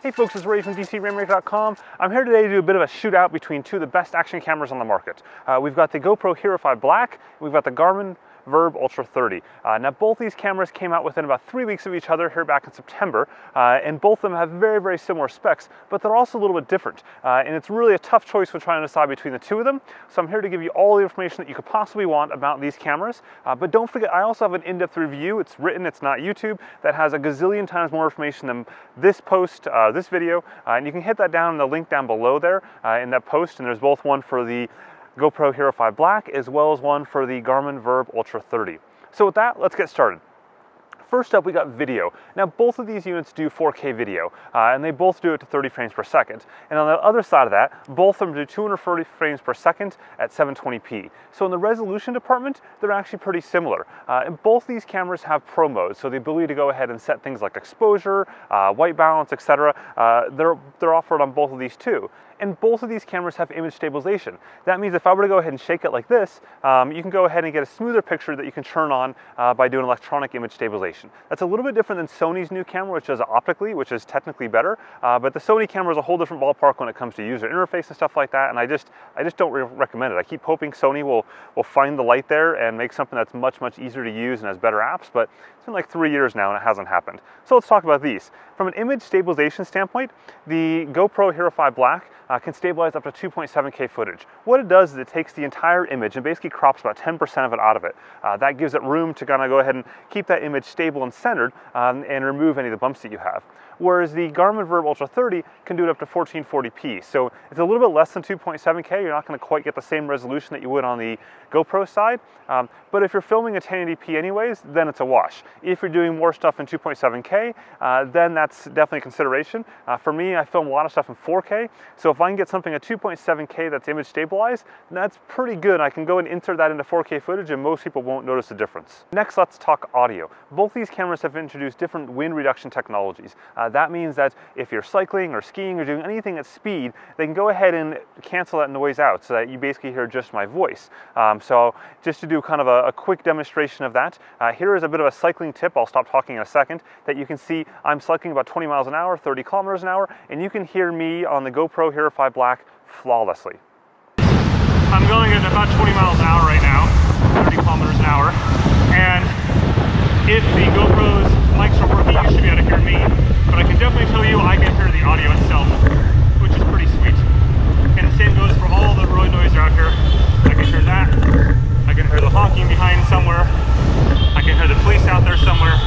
Hey folks, it's Ray from DCRamRace.com. I'm here today to do a bit of a shootout between two of the best action cameras on the market. We've got the GoPro Hero5 Black, we've got the Garmin VIRB Ultra 30. Now both these cameras came out within about 3 weeks of each other here back in September, and both of them have very, very similar specs, but they're also a little bit different. And it's really a tough choice when trying to decide between the two of them. So I'm here to give you all the information that you could possibly want about these cameras. But don't forget, I also have an in-depth review. It's written, it's not YouTube, that has a gazillion times more information than this post, this video. And you can hit that down in the link down below there in that post, and there's both one for the GoPro Hero5 Black as well as one for the Garmin VIRB Ultra 30. So with that, let's get started. First up, we got video. Now both of these units do 4K video, and they both do it to 30 frames per second. And on the other side of that, both of them do 240 frames per second at 720p. So in the resolution department, they're actually pretty similar. And both these cameras have pro modes, so the ability to go ahead and set things like exposure, white balance, etc. They're offered on both of these too. And both of these cameras have image stabilization. That means if I were to go ahead and shake it like this, you can go ahead and get a smoother picture that you can turn on by doing electronic image stabilization. That's a little bit different than Sony's new camera, which does it optically, which is technically better. But the Sony camera is a whole different ballpark when it comes to user interface and stuff like that. And I just don't recommend it. I keep hoping Sony will find the light there and make something that's much, much easier to use and has better apps. But it's been like 3 years now and it hasn't happened. So let's talk about these. From an image stabilization standpoint, the GoPro Hero5 Black can stabilize up to 2.7K footage. What it does is it takes the entire image and basically crops about 10% of it out of it. That gives it room to kind of go ahead and keep that image stable and centered and remove any of the bumps that you have. Whereas the Garmin VIRB Ultra 30 can do it up to 1440p. So it's a little bit less than 2.7K. You're not going to quite get the same resolution that you would on the GoPro side. But if you're filming at 1080p anyways, then it's a wash. If you're doing more stuff in 2.7K, then that's definitely a consideration. For me, I film a lot of stuff in 4K. So if I can get something at 2.7K that's image stabilized, that's pretty good. I can go and insert that into 4K footage and most people won't notice the difference. Next, let's talk audio. Both these cameras have introduced different wind reduction technologies. That means that if you're cycling or skiing or doing anything at speed, they can go ahead and cancel that noise out so that you basically hear just my voice. So just to do kind of a quick demonstration of that, here is a bit of a cycling tip. I'll stop talking in a second. That you can see I'm cycling about 20 miles an hour, 30 kilometers an hour, and you can hear me on the GoPro Hero5 Black flawlessly. I'm going at about 20 miles an hour right now, 30 kilometers an hour, and if the GoPro's mics are working, you should be able to hear me, but I can definitely tell you I can hear the audio itself, which is pretty sweet. And the same goes for all the road noise out here. I can hear that, I can hear the honking behind somewhere, I can hear the police out there somewhere.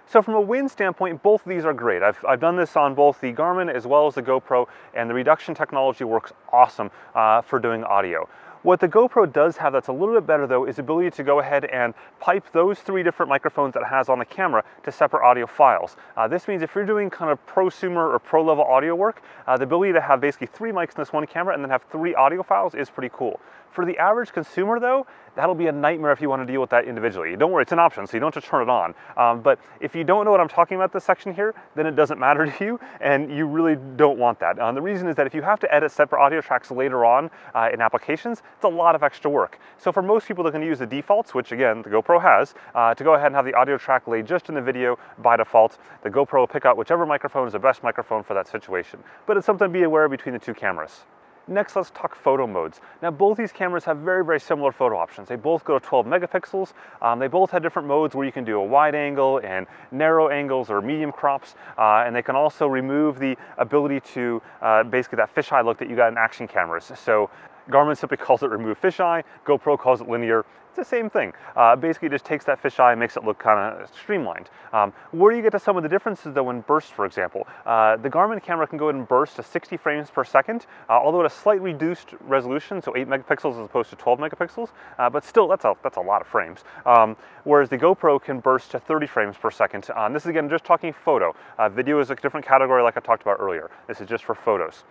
So from a wind standpoint, both of these are great. I've done this on both the Garmin as well as the GoPro, and the reduction technology works awesome for doing audio. What the GoPro does have that's a little bit better though is the ability to go ahead and pipe those 3 different microphones that it has on the camera to separate audio files. This means if you're doing kind of prosumer or pro level audio work, the ability to have basically 3 mics in this one camera and then have 3 audio files is pretty cool. For the average consumer though, that'll be a nightmare if you want to deal with that individually. Don't worry, it's an option, so you don't have to turn it on. But if you don't know what I'm talking about this section here, then it doesn't matter to you, and you really don't want that. The reason is that if you have to edit separate audio tracks later on in applications, it's a lot of extra work. So for most people, they're going to use the defaults, which again, the GoPro has, to go ahead and have the audio track laid just in the video by default. The GoPro will pick out whichever microphone is the best microphone for that situation. But it's something to be aware of between the two cameras. Next, let's talk photo modes. Now, both these cameras have very, very similar photo options. They both go to 12 megapixels. They both have different modes where you can do a wide angle and narrow angles or medium crops. And they can also remove the ability to basically that fisheye look that you got in action cameras. So Garmin simply calls it remove fisheye. GoPro calls it linear. It's the same thing. Basically, it just takes that fisheye and makes it look kind of streamlined. Where you get to some of the differences, though, in burst, for example, the Garmin camera can go ahead and burst to 60 frames per second, although at a slightly reduced resolution, so 8 megapixels as opposed to 12 megapixels. But still, that's a lot of frames. Whereas the GoPro can burst to 30 frames per second. This is again just talking photo. Video is a different category, like I talked about earlier. This is just for photos.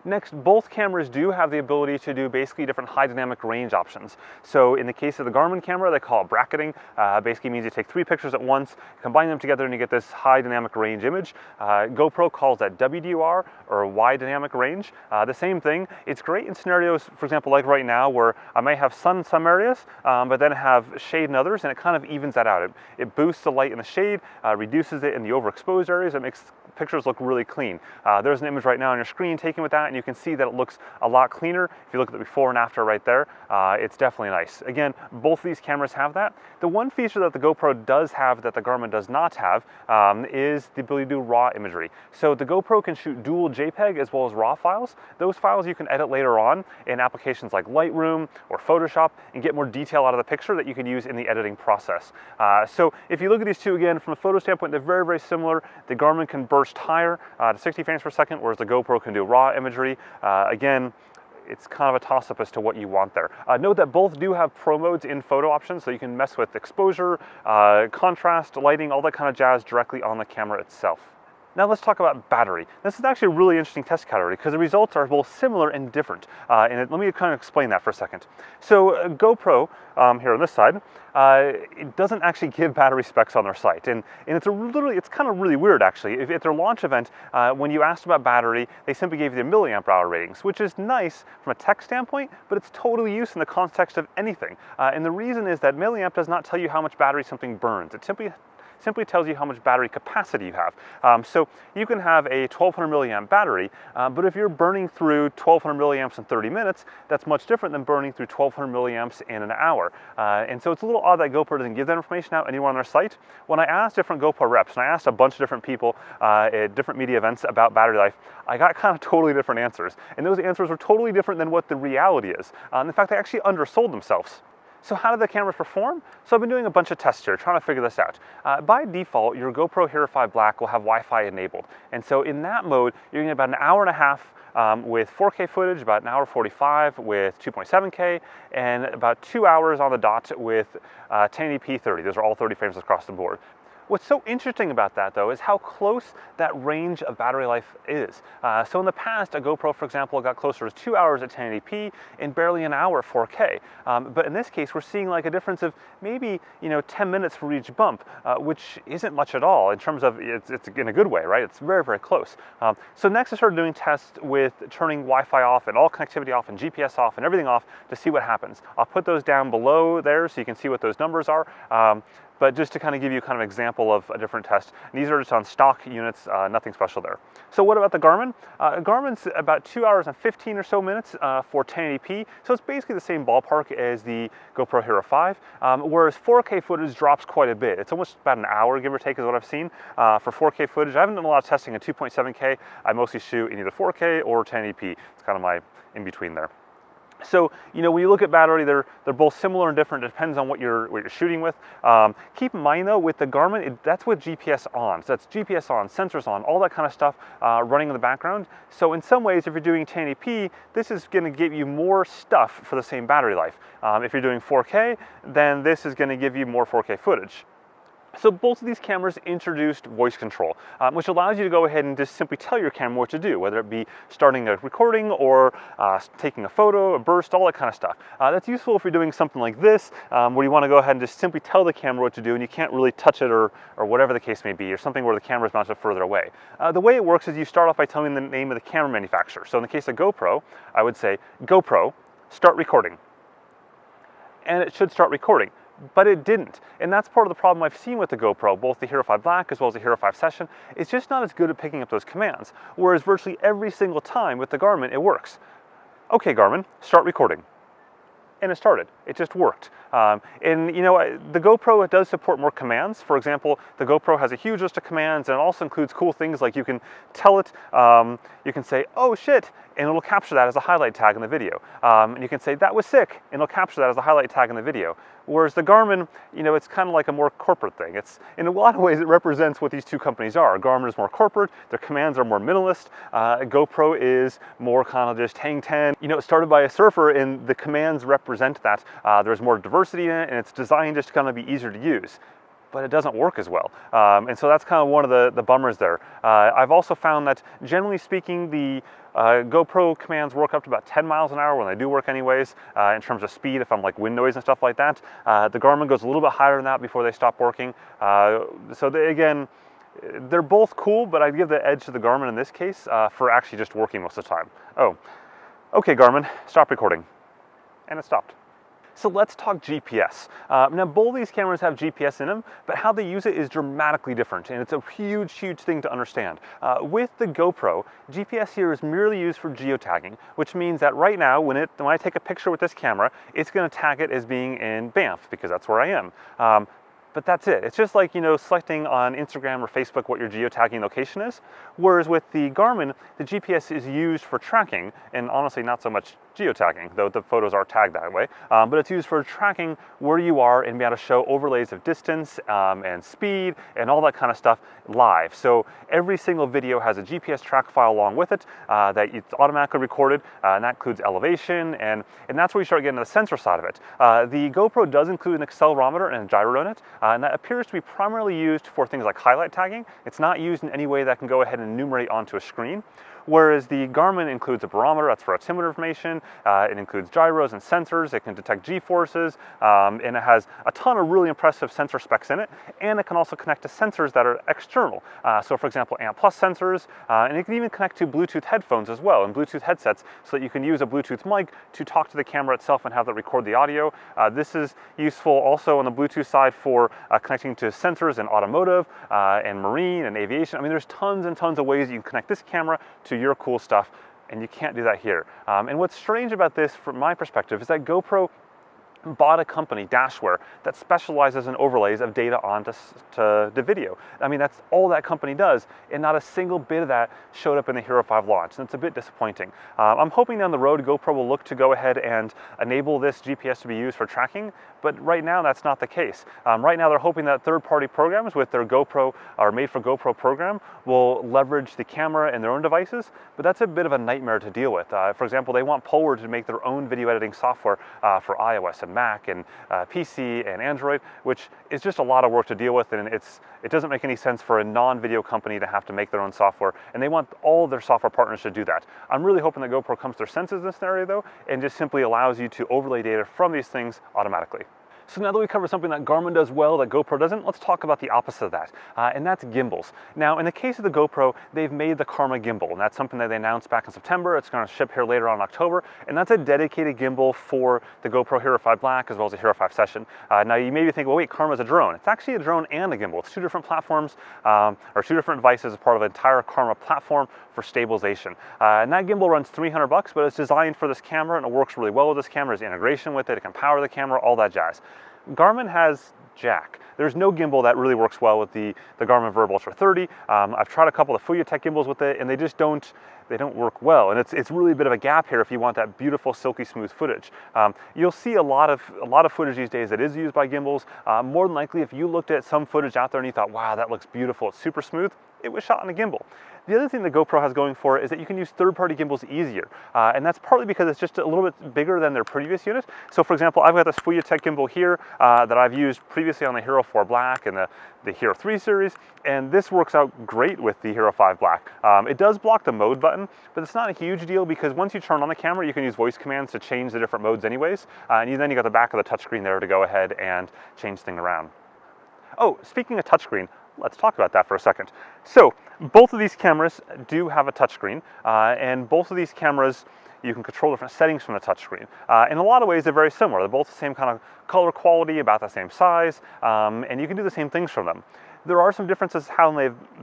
Next, both cameras do have the ability to do basically different high dynamic range options. So in the case of the Garmin camera, they call it bracketing. Basically means you take 3 pictures at once, combine them together, and you get this high dynamic range image. GoPro calls that WDR, or wide dynamic range. The same thing. It's great in scenarios, for example, like right now, where I may have sun in some areas, but then have shade in others, and it kind of evens that out. It boosts the light in the shade, reduces it in the overexposed areas. It makes pictures look really clean. There's an image right now on your screen taken with that, and you can see that it looks a lot cleaner. If you look at the before and after right there, it's definitely nice. Again, both of these cameras have that. The one feature that the GoPro does have that the Garmin does not have is the ability to do raw imagery. So the GoPro can shoot dual JPEG as well as RAW files. Those files you can edit later on in applications like Lightroom or Photoshop and get more detail out of the picture that you can use in the editing process. So if you look at these two again, from a photo standpoint, they're very, very similar. The Garmin can burst higher to 60 frames per second, whereas the GoPro can do raw imagery. Again, it's kind of a toss-up as to what you want there. Note that both do have pro modes in photo options, so you can mess with exposure, contrast, lighting, all that kind of jazz directly on the camera itself. Now let's talk about battery. This is actually a really interesting test category because the results are both similar and different. Let me kind of explain that for a second. So GoPro, here on this side, it doesn't actually give battery specs on their site. And it's kind of really weird actually. At their launch event, when you asked about battery, they simply gave you the milliamp hour ratings, which is nice from a tech standpoint, but it's totally used in the context of anything. And the reason is that milliamp does not tell you how much battery something burns. It simply tells you how much battery capacity you have. So you can have a 1200 milliamp battery, but if you're burning through 1200 milliamps in 30 minutes, that's much different than burning through 1200 milliamps in an hour. And so it's a little odd that GoPro doesn't give that information out anywhere on their site. When I asked different GoPro reps, and I asked a bunch of different people at different media events about battery life, I got kind of totally different answers. And those answers were totally different than what the reality is. In fact, they actually undersold themselves. So how do the cameras perform? So I've been doing a bunch of tests here, trying to figure this out. By default, your GoPro HERO5 Black will have Wi-Fi enabled. And so in that mode, you're getting about an hour and a half with 4K footage, about an hour 45 with 2.7K, and about 2 hours on the dot with 1080p 30. Those are all 30 frames across the board. What's so interesting about that, though, is how close that range of battery life is. So in the past, a GoPro, for example, got closer to 2 hours at 1080p and barely an hour at 4K. But in this case, we're seeing like a difference of maybe 10 minutes for each bump, which isn't much at all in terms of it's in a good way, right? It's very, very close. So next, I started doing tests with turning Wi-Fi off and all connectivity off and GPS off and everything off to see what happens. I'll put those down below there so you can see what those numbers are. But just to kind of give you kind of an example of a different test, these are just on stock units, nothing special there. So what about the Garmin? Garmin's about 2 hours and 15 or so minutes for 1080p, so it's basically the same ballpark as the GoPro HERO5, whereas 4K footage drops quite a bit. It's almost about an hour, give or take, is what I've seen for 4K footage. I haven't done a lot of testing at 2.7K. I mostly shoot in either 4K or 1080p. It's kind of my in-between there. So, when you look at battery, they're both similar and different. It depends on what you're shooting with. Keep in mind though, with the Garmin, that's with GPS on. So that's GPS on, sensors on, all that kind of stuff running in the background. So in some ways, if you're doing 1080p, this is going to give you more stuff for the same battery life. If you're doing 4K, then this is going to give you more 4K footage. So both of these cameras introduced voice control, which allows you to go ahead and just simply tell your camera what to do, whether it be starting a recording or taking a photo, a burst, all that kind of stuff. That's useful if you're doing something like this, where you want to go ahead and just simply tell the camera what to do and you can't really touch it or whatever the case may be, or something where the camera is mounted further away. The way it works is you start off by telling the name of the camera manufacturer. So in the case of GoPro, I would say, GoPro, start recording. And it should start recording. But it didn't. And that's part of the problem I've seen with the GoPro, both the HERO5 Black as well as the HERO5 Session. It's just not as good at picking up those commands, whereas virtually every single time with the Garmin, it works. Okay, Garmin, start recording. And it started. It just worked. The GoPro, it does support more commands. For example, the GoPro has a huge list of commands, and it also includes cool things like you can tell it, you can say, oh shit, and it'll capture that as a highlight tag in the video. And you can say, that was sick, and it'll capture that as a highlight tag in the video. Whereas the Garmin, it's kind of like a more corporate thing. It's, in a lot of ways, it represents what these two companies are. Garmin is more corporate, their commands are more minimalist. GoPro is more kind of just hang 10. It started by a surfer, and the commands represent that. There's more diversity in it, and it's designed just to kind of be easier to use. But it doesn't work as well. And so that's kind of one of the bummers there. I've also found that, generally speaking, the GoPro commands work up to about 10 miles an hour when they do work anyways, in terms of speed, if I'm like wind noise and stuff like that. The Garmin goes a little bit higher than that before they stop working. Again, they're both cool, but I'd give the edge to the Garmin in this case for actually just working most of the time. Oh, okay, Garmin, stop recording. And it stopped. So let's talk GPS. Now both these cameras have GPS in them, but how they use it is dramatically different, and it's a huge thing to understand. With the GoPro, GPS here is merely used for geotagging, which means that right now when I take a picture with this camera, it's going to tag it as being in Banff because that's where I am. But that's it. It's just like, selecting on Instagram or Facebook what your geotagging location is. Whereas with the Garmin, the GPS is used for tracking, and honestly not so much geotagging, though the photos are tagged that way. But it's used for tracking where you are and be able to show overlays of distance and speed and all that kind of stuff live. So every single video has a GPS track file along with it that it's automatically recorded, and that includes elevation, and that's where you start getting to the sensor side of it. The GoPro does include an accelerometer and a gyro in it, and that appears to be primarily used for things like highlight tagging. It's not used in any way that can go ahead and enumerate onto a screen. Whereas the Garmin includes a barometer, that's for altimeter information, it includes gyros and sensors, it can detect G-forces, and it has a ton of really impressive sensor specs in it, and it can also connect to sensors that are external. So for example, AMP+ sensors, and it can even connect to Bluetooth headphones as well, and Bluetooth headsets, so that you can use a Bluetooth mic to talk to the camera itself and have it record the audio. This is useful also on the Bluetooth side for connecting to sensors in automotive, and marine and aviation. I mean, there's tons and tons of ways you can connect this camera to your cool stuff, and you can't do that here. And what's strange about this from my perspective is that GoPro bought a company, Dashware, that specializes in overlays of data onto the video. I mean, that's all that company does, and not a single bit of that showed up in the Hero 5 launch, and it's a bit disappointing. I'm hoping down the road GoPro will look to go ahead and enable this GPS to be used for tracking, but right now that's not the case. Right now they're hoping that third-party programs with their GoPro or made for GoPro program will leverage the camera in their own devices, but that's a bit of a nightmare to deal with. For example, they want Polar to make their own video editing software for iOS and Mac and PC and Android, which is just a lot of work to deal with, and it doesn't make any sense for a non-video company to have to make their own software, and they want all of their software partners to do that. I'm really hoping that GoPro comes to their senses in this scenario though, and just simply allows you to overlay data from these things automatically. So now that we covered something that Garmin does well that GoPro doesn't, let's talk about the opposite of that, and that's gimbals. Now, in the case of the GoPro, they've made the Karma gimbal, and that's something that they announced back in September. It's going to ship here later on in October, and that's a dedicated gimbal for the GoPro Hero 5 Black as well as the Hero 5 Session. Now, you maybe think, well, wait, Karma's a drone. It's actually a drone and a gimbal. It's two different platforms, or two different devices as part of an entire Karma platform for stabilization. And that gimbal runs $300, but it's designed for this camera, and it works really well with this camera. There's integration with it. It can power the camera, all that jazz. Garmin has jack. There's no gimbal that really works well with the Garmin VIRB Ultra 30. I've tried a couple of Fujitech gimbals with it, and they just don't work well. And it's really a bit of a gap here if you want that beautiful, silky smooth footage. You'll see a lot of footage these days that is used by gimbals. More than likely, if you looked at some footage out there and you thought, wow, that looks beautiful, it's super smooth, it was shot on a gimbal. The other thing that GoPro has going for it is that you can use third-party gimbals easier, and that's partly because it's just a little bit bigger than their previous unit. So for example, I've got this Fujitech gimbal here that I've used previously on the Hero 4 Black and the Hero 3 series, and this works out great with the Hero 5 Black. It does block the mode button, but it's not a huge deal because once you turn on the camera, you can use voice commands to change the different modes anyways, and then you got the back of the touchscreen there to go ahead and change things around. Oh, speaking of touchscreen, let's talk about that for a second. So, both of these cameras do have a touchscreen, and both of these cameras, you can control different settings from the touchscreen. In a lot of ways, they're very similar. They're both the same kind of color quality, about the same size, and you can do the same things from them. There are some differences how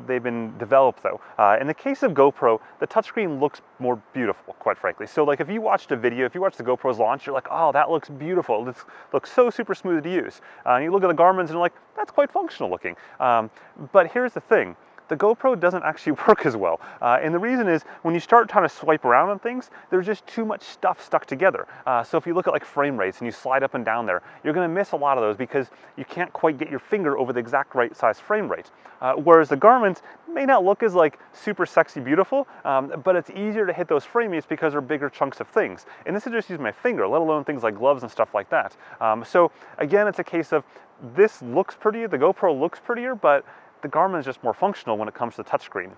they've been developed though. In the case of GoPro, the touchscreen looks more beautiful, quite frankly. So like if you watched a video, if you watched the GoPro's launch, you're like, oh, that looks beautiful. It looks so super smooth to use. And you look at the Garmin's and you're like, that's quite functional looking. But here's the thing. The GoPro doesn't actually work as well. And the reason is when you start trying to swipe around on things, there's just too much stuff stuck together. So if you look at like frame rates and you slide up and down there, you're gonna miss a lot of those because you can't quite get your finger over the exact right size frame rate. Whereas the Garmin's may not look as like super sexy beautiful, but it's easier to hit those frame rates because they're bigger chunks of things. And this is just using my finger, let alone things like gloves and stuff like that. So again, it's a case of this looks prettier, the GoPro looks prettier, but the Garmin is just more functional when it comes to the touchscreen.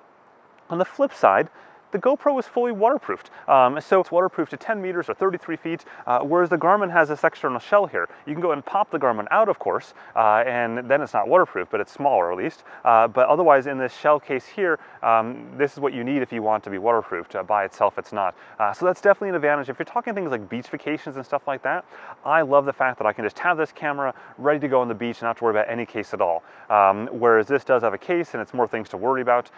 On the flip side, the GoPro is fully waterproofed. So it's waterproof to 10 meters or 33 feet, whereas the Garmin has this external shell here. You can go and pop the Garmin out, of course, and then it's not waterproof, but it's smaller at least. But otherwise, in this shell case here, this is what you need if you want to be waterproofed. By itself, it's not. So that's definitely an advantage. If you're talking things like beach vacations and stuff like that, I love the fact that I can just have this camera ready to go on the beach and not have to worry about any case at all. Whereas this does have a case and it's more things to worry about.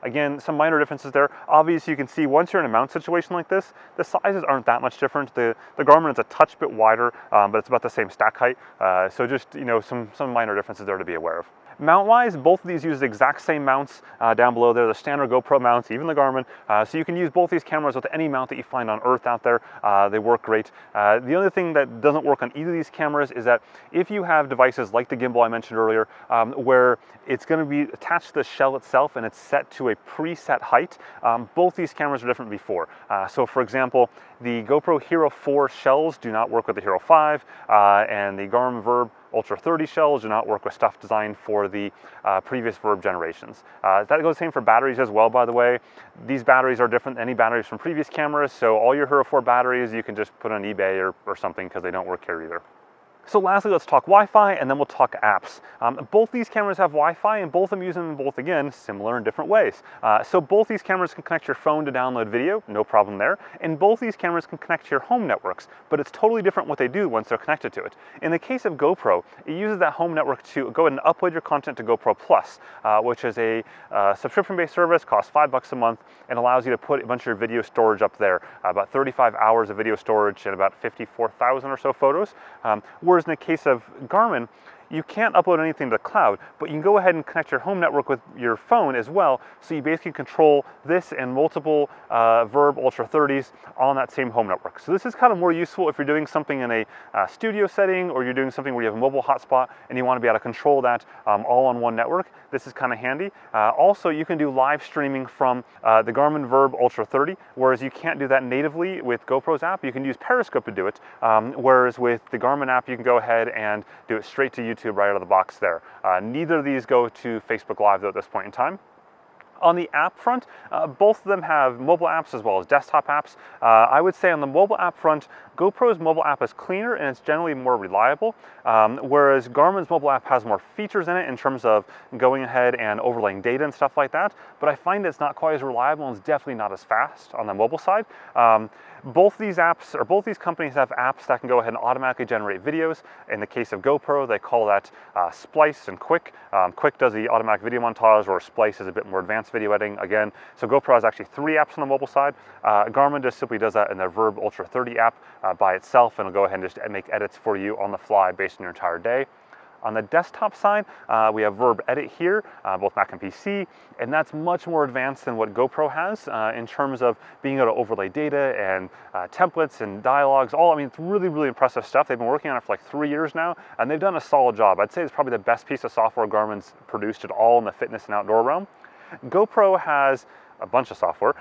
Again, some minor differences there. Obviously, you can see once you're in a mount situation like this, the sizes aren't that much different. The Garmin is a touch bit wider, but it's about the same stack height. So just, some minor differences there to be aware of. Mount-wise, both of these use the exact same mounts down below there, the standard GoPro mounts, even the Garmin. So you can use both these cameras with any mount that you find on Earth out there. They work great. The other thing that doesn't work on either of these cameras is that if you have devices like the gimbal I mentioned earlier, where it's going to be attached to the shell itself and it's set to a preset height, both these cameras are different before. So for example, the GoPro Hero 4 shells do not work with the Hero 5, and the Garmin VIRB Ultra 30 shells do not work with stuff designed for the previous VIRB generations. That goes the same for batteries as well, by the way. These batteries are different than any batteries from previous cameras, so all your Hero 4 batteries you can just put on eBay or something, because they don't work here either. So lastly, let's talk Wi-Fi, and then we'll talk apps. Both these cameras have Wi-Fi, and both of them use them both, again, similar in different ways. So both these cameras can connect your phone to download video, no problem there, and both these cameras can connect to your home networks, but it's totally different what they do once they're connected to it. In the case of GoPro, it uses that home network to go ahead and upload your content to GoPro Plus, which is a subscription-based service, costs $5 a month, and allows you to put a bunch of your video storage up there, about 35 hours of video storage and about 54,000 or so photos. Whereas in the case of Garmin, you can't upload anything to the cloud, but you can go ahead and connect your home network with your phone as well, so you basically control this and multiple VIRB Ultra 30s on that same home network. So this is kind of more useful if you're doing something in a studio setting, or you're doing something where you have a mobile hotspot and you want to be able to control that all on one network. This is kind of handy. Also, you can do live streaming from the Garmin VIRB Ultra 30, whereas you can't do that natively with GoPro's app. You can use Periscope to do it, whereas with the Garmin app, you can go ahead and do it straight to YouTube right out of the box there. Neither of these go to Facebook Live though at this point in time. On the app front, both of them have mobile apps as well as desktop apps. I would say on the mobile app front, GoPro's mobile app is cleaner and it's generally more reliable, whereas Garmin's mobile app has more features in it in terms of going ahead and overlaying data and stuff like that, but I find it's not quite as reliable and it's definitely not as fast on the mobile side. Both these apps, or both these companies, have apps that can go ahead and automatically generate videos. In the case of GoPro, they call that Splice and Quick. Quick does the automatic video montage, or Splice is a bit more advanced video editing again. So GoPro has actually 3 apps on the mobile side. Garmin just simply does that in their VIRB Ultra 30 app by itself, and it'll go ahead and just make edits for you on the fly based on your entire day. On the desktop side, we have VIRB Edit here, both Mac and PC, and that's much more advanced than what GoPro has in terms of being able to overlay data and templates and dialogues. It's really, really impressive stuff. They've been working on it for like 3 years now, and they've done a solid job. I'd say it's probably the best piece of software Garmin's produced at all in the fitness and outdoor realm. GoPro has a bunch of software.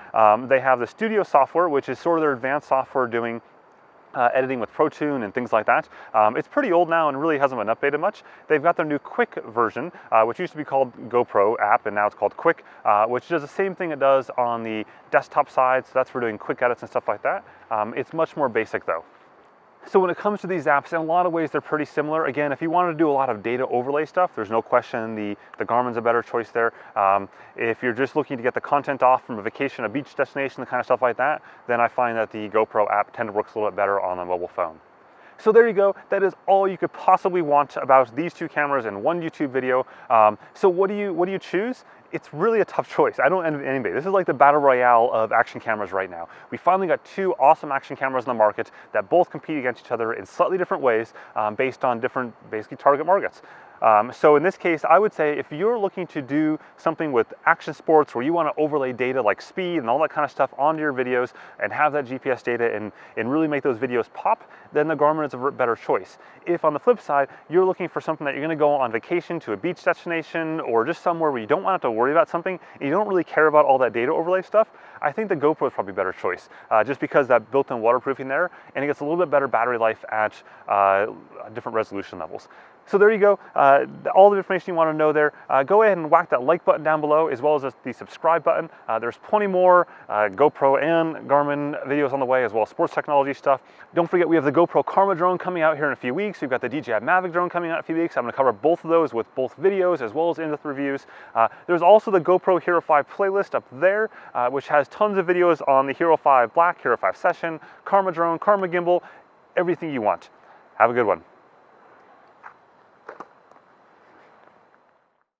They have the studio software, which is sort of their advanced software doing editing with ProTune and things like that. It's pretty old now and really hasn't been updated much. They've got their new Quick version, which used to be called GoPro app, and now it's called Quick, which does the same thing it does on the desktop side, so that's for doing quick edits and stuff like that. It's much more basic though. So when it comes to these apps, in a lot of ways they're pretty similar. Again, if you want to do a lot of data overlay stuff, there's no question the Garmin's a better choice there. If you're just looking to get the content off from a vacation, a beach destination, the kind of stuff like that, then I find that the GoPro app tends to work a little bit better on a mobile phone. So there you go. That is all you could possibly want about these 2 cameras in one YouTube video. So what do you choose? It's really a tough choice. I don't envy anybody. This is like the battle royale of action cameras right now. We finally got 2 awesome action cameras on the market that both compete against each other in slightly different ways based on different, basically, target markets. So in this case, I would say if you're looking to do something with action sports where you want to overlay data like speed and all that kind of stuff onto your videos and have that GPS data and really make those videos pop, then the Garmin is a better choice. If on the flip side, you're looking for something that you're going to go on vacation to a beach destination or just somewhere where you don't want to worry about something and you don't really care about all that data overlay stuff, I think the GoPro is probably a better choice, just because that built-in waterproofing there, and it gets a little bit better battery life at different resolution levels. So there you go, all the information you want to know there. Go ahead and whack that like button down below, as well as the subscribe button. There's plenty more GoPro and Garmin videos on the way, as well as sports technology stuff. Don't forget, we have the GoPro Karma drone coming out here in a few weeks. We've got the DJI Mavic drone coming out in a few weeks. I'm going to cover both of those with both videos as well as in-depth reviews. There's also the GoPro Hero 5 playlist up there, which has tons of videos on the Hero 5 Black, Hero 5 Session, Karma drone, Karma gimbal, everything you want. Have a good one.